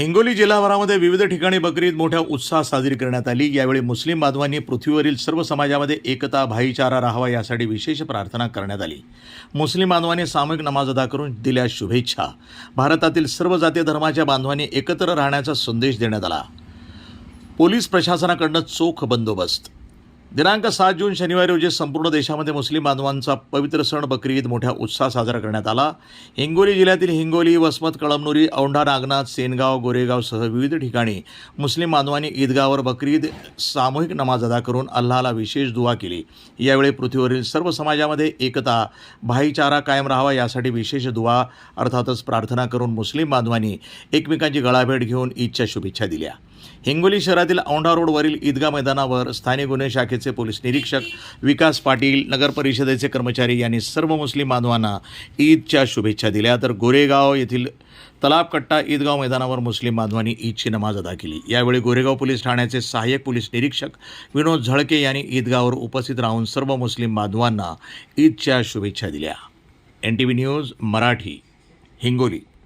हिंगोली जिल्हाभरामध्ये विविध ठिकाणी बकरी ईद मोठ्या उत्साहात साजरी करण्यात आली। यावेळी मुस्लिम बांधवांनी पृथ्वीवरील सर्व समाजामध्ये एकता भाईचारा राहावा यासाठी विशेष प्रार्थना करण्यात आली। मुस्लिम बांधवांनी सामूहिक नमाज अदा करून दिल्या शुभेच्छा। भारतातील सर्व जाती धर्माच्या बांधवांनी एकत्र राहण्याचा संदेश देण्यात आला। पोलीस प्रशासनाकडून चोख बंदोबस्त। दिनांक 7 जून शनिवारी रोजी संपूर्ण देशामध्ये मुस्लिम बांधवांचा पवित्र सण बकरी ईद मोठ्या उत्साहात साजरा करण्यात आला। हिंगोली जिल्ह्यातील हिंगोली, वसमत, कळमनुरी, औंढा नागनाथ, सेनगाव, गोरेगावसह विविध ठिकाणी मुस्लिम बांधवांनी ईदगाहवर बकरी ईद सामूहिक नमाज अदा करून अल्लाहला विशेष दुआ केली। यावेळी पृथ्वीवरील सर्व समाजामध्ये एकता भाईचारा कायम राहावा यासाठी विशेष दुआ अर्थातच प्रार्थना करून मुस्लिम बांधवांनी एकमेकांची गळाभेट घेऊन ईदच्या शुभेच्छा दिल्या। हिंगोली शहरातील औंढा रोडवरील ईदगाह मैदानावर स्थानिक गुन्हे शाखेचे पोलीस निरीक्षक विकास पाटील, नगर परिषदेचे कर्मचारी यांनी सर्व मुस्लिम बांधवांना ईदच्या शुभेच्छा दिल्या। तर गोरेगाव येथील तलाबकट्टा ईदगाह मैदानावर मुस्लिम बांधवांनी ईदची नमाज अदा केली। यावेळी गोरेगाव पोलीस ठाण्याचे सहाय्यक पोलीस निरीक्षक विनोद झळके यांनी ईदगाहवर उपस्थित राहून सर्व मुस्लिम बांधवांना ईदच्या शुभेच्छा दिल्या। NTV news Marathi, Hingoli.